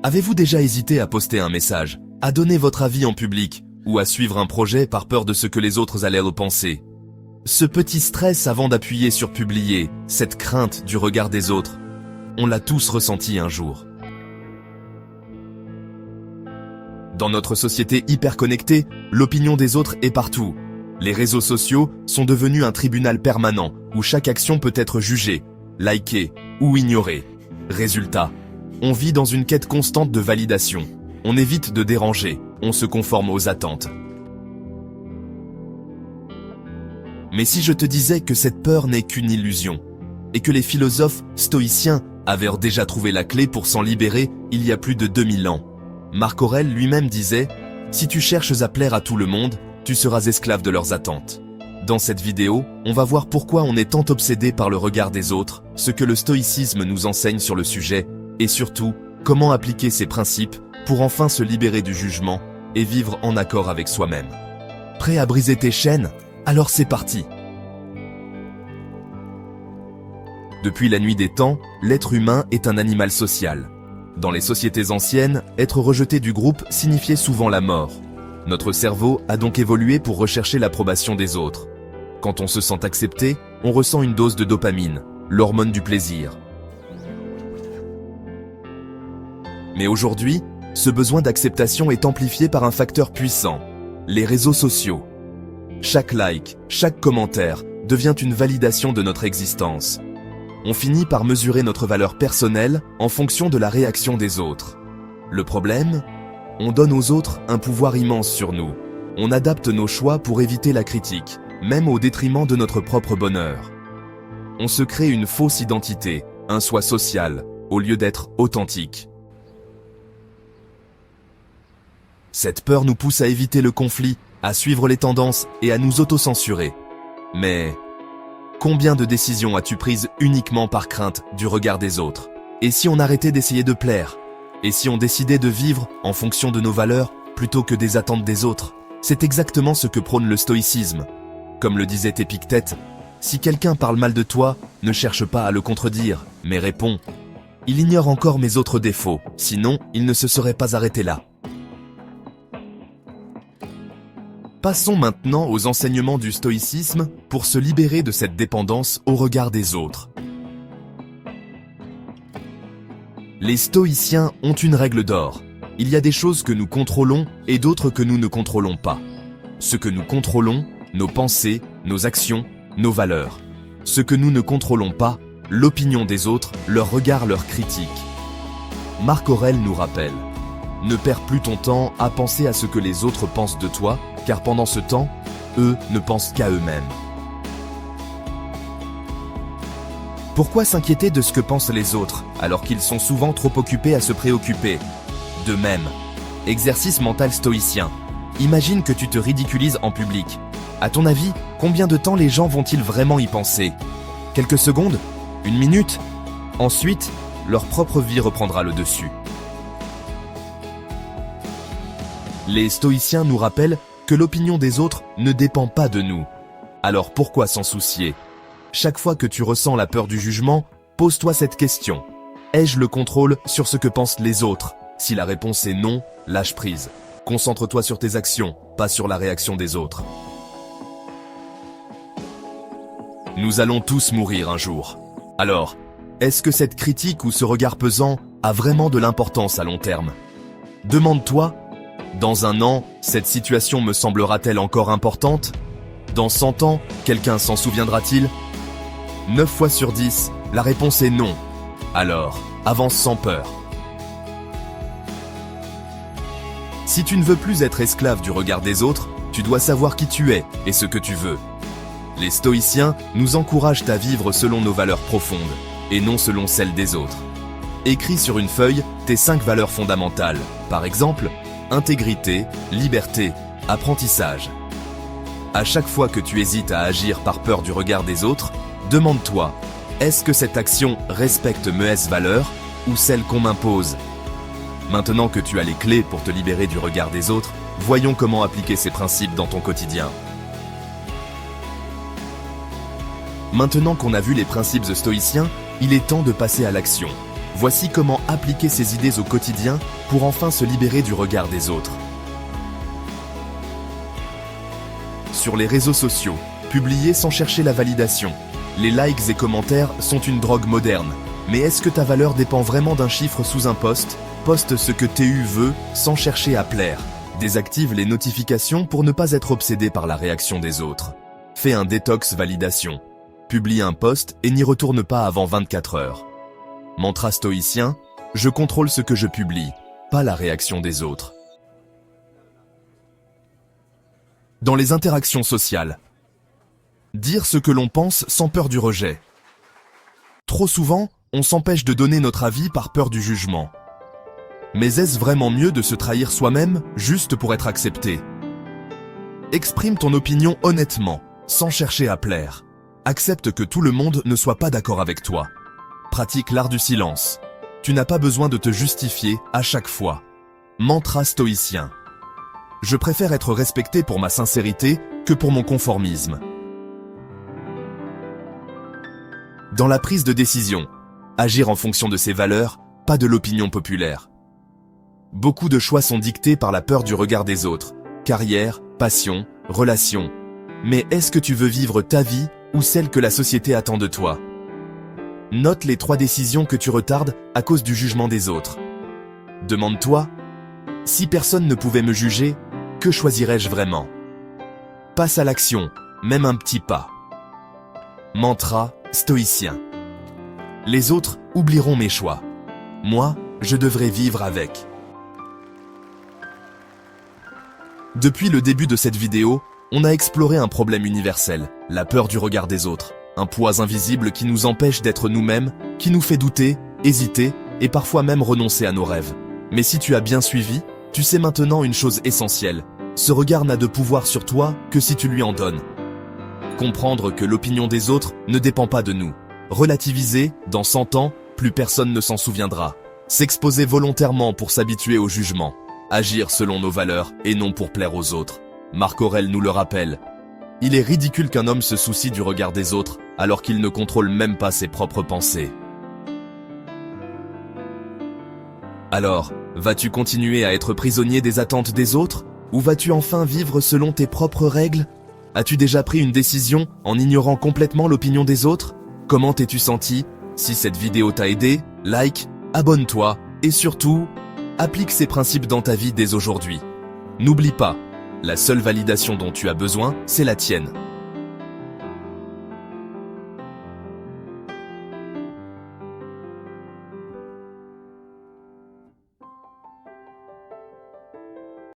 Avez-vous déjà hésité à poster un message, à donner votre avis en public, ou à suivre un projet par peur de ce que les autres allaient repenser? Ce petit stress avant d'appuyer sur publier, cette crainte du regard des autres, on l'a tous ressenti un jour. Dans notre société hyper connectée, l'opinion des autres est partout. Les réseaux sociaux sont devenus un tribunal permanent où chaque action peut être jugée, likée ou ignorée. Résultat, on vit dans une quête constante de validation. On évite de déranger, on se conforme aux attentes. Mais si je te disais que cette peur n'est qu'une illusion, et que les philosophes stoïciens avaient déjà trouvé la clé pour s'en libérer il y a plus de 2000 ans. Marc Aurèle lui-même disait « Si tu cherches à plaire à tout le monde, tu seras esclave de leurs attentes ». Dans cette vidéo, on va voir pourquoi on est tant obsédé par le regard des autres, ce que le stoïcisme nous enseigne sur le sujet, et surtout, comment appliquer ces principes pour enfin se libérer du jugement et vivre en accord avec soi-même. Prêt à briser tes chaînes? Alors c'est parti! Depuis la nuit des temps, l'être humain est un animal social. Dans les sociétés anciennes, être rejeté du groupe signifiait souvent la mort. Notre cerveau a donc évolué pour rechercher l'approbation des autres. Quand on se sent accepté, on ressent une dose de dopamine, l'hormone du plaisir. Mais aujourd'hui, ce besoin d'acceptation est amplifié par un facteur puissant, les réseaux sociaux. Chaque like, chaque commentaire devient une validation de notre existence. On finit par mesurer notre valeur personnelle en fonction de la réaction des autres. Le problème, on donne aux autres un pouvoir immense sur nous. On adapte nos choix pour éviter la critique, même au détriment de notre propre bonheur. On se crée une fausse identité, un soi social, au lieu d'être authentique. Cette peur nous pousse à éviter le conflit, à suivre les tendances et à nous autocensurer. Mais combien de décisions as-tu prises uniquement par crainte du regard des autres? Et si on arrêtait d'essayer de plaire? Et si on décidait de vivre en fonction de nos valeurs plutôt que des attentes des autres? C'est exactement ce que prône le stoïcisme. Comme le disait Épictète, si quelqu'un parle mal de toi, ne cherche pas à le contredire, mais réponds « Il ignore encore mes autres défauts, sinon il ne se serait pas arrêté là ». Passons maintenant aux enseignements du stoïcisme pour se libérer de cette dépendance au regard des autres. Les stoïciens ont une règle d'or. Il y a des choses que nous contrôlons et d'autres que nous ne contrôlons pas. Ce que nous contrôlons, nos pensées, nos actions, nos valeurs. Ce que nous ne contrôlons pas, l'opinion des autres, leur regard, leur critique. Marc Aurèle nous rappelle « Ne perds plus ton temps à penser à ce que les autres pensent de toi, car pendant ce temps, eux ne pensent qu'à eux-mêmes. » Pourquoi s'inquiéter de ce que pensent les autres, alors qu'ils sont souvent trop occupés à se préoccuper? De même, exercice mental stoïcien. Imagine que tu te ridiculises en public. À ton avis, combien de temps les gens vont-ils vraiment y penser? Quelques secondes? Une minute? Ensuite, leur propre vie reprendra le dessus. Les stoïciens nous rappellent que l'opinion des autres ne dépend pas de nous. Alors pourquoi s'en soucier? Chaque fois que tu ressens la peur du jugement, pose-toi cette question. Ai-je le contrôle sur ce que pensent les autres? Si la réponse est non, lâche prise. Concentre-toi sur tes actions, pas sur la réaction des autres. Nous allons tous mourir un jour. Alors, est-ce que cette critique ou ce regard pesant a vraiment de l'importance à long terme? Demande-toi, dans un an, cette situation me semblera-t-elle encore importante? Dans 100 ans, quelqu'un s'en souviendra-t-il? 9 fois sur 10, la réponse est non. Alors, avance sans peur. Si tu ne veux plus être esclave du regard des autres, tu dois savoir qui tu es et ce que tu veux. Les stoïciens nous encouragent à vivre selon nos valeurs profondes et non selon celles des autres. Écris sur une feuille tes 5 valeurs fondamentales. Par exemple, intégrité, liberté, apprentissage. À chaque fois que tu hésites à agir par peur du regard des autres, demande-toi, est-ce que cette action respecte mes valeurs ou celles qu'on m'impose? Maintenant que tu as les clés pour te libérer du regard des autres, voyons comment appliquer ces principes dans ton quotidien. Maintenant qu'on a vu les principes stoïciens, il est temps de passer à l'action. Voici comment appliquer ces idées au quotidien pour enfin se libérer du regard des autres. Sur les réseaux sociaux, publier sans chercher la validation. Les likes et commentaires sont une drogue moderne. Mais est-ce que ta valeur dépend vraiment d'un chiffre sous un post? Poste ce que TU veut sans chercher à plaire. Désactive les notifications pour ne pas être obsédé par la réaction des autres. Fais un détox validation. Publie un post et n'y retourne pas avant 24 heures. Mantra stoïcien, je contrôle ce que je publie, pas la réaction des autres. Dans les interactions sociales, dire ce que l'on pense sans peur du rejet. Trop souvent, on s'empêche de donner notre avis par peur du jugement. Mais est-ce vraiment mieux de se trahir soi-même juste pour être accepté? Exprime ton opinion honnêtement, sans chercher à plaire. Accepte que tout le monde ne soit pas d'accord avec toi. Pratique l'art du silence. Tu n'as pas besoin de te justifier à chaque fois. Mantra stoïcien. Je préfère être respecté pour ma sincérité que pour mon conformisme. Dans la prise de décision, agir en fonction de ses valeurs, pas de l'opinion populaire. Beaucoup de choix sont dictés par la peur du regard des autres. Carrière, passion, relations. Mais est-ce que tu veux vivre ta vie ou celle que la société attend de toi? Note les 3 décisions que tu retardes à cause du jugement des autres. Demande-toi, si personne ne pouvait me juger, que choisirais-je vraiment? Passe à l'action, même un petit pas. Mantra stoïcien. Les autres oublieront mes choix. Moi, je devrais vivre avec. Depuis le début de cette vidéo, on a exploré un problème universel, la peur du regard des autres. Un poids invisible qui nous empêche d'être nous-mêmes, qui nous fait douter, hésiter et parfois même renoncer à nos rêves. Mais si tu as bien suivi, tu sais maintenant une chose essentielle. Ce regard n'a de pouvoir sur toi que si tu lui en donnes. Comprendre que l'opinion des autres ne dépend pas de nous. Relativiser, dans 100 ans, plus personne ne s'en souviendra. S'exposer volontairement pour s'habituer au jugement. Agir selon nos valeurs et non pour plaire aux autres. Marc Aurèle nous le rappelle. Il est ridicule qu'un homme se soucie du regard des autres alors qu'il ne contrôle même pas ses propres pensées. Alors, vas-tu continuer à être prisonnier des attentes des autres? Ou vas-tu enfin vivre selon tes propres règles? As-tu déjà pris une décision en ignorant complètement l'opinion des autres? Comment t'es-tu senti? Si cette vidéo t'a aidé, like, abonne-toi et surtout, applique ces principes dans ta vie dès aujourd'hui. N'oublie pas, la seule validation dont tu as besoin, c'est la tienne.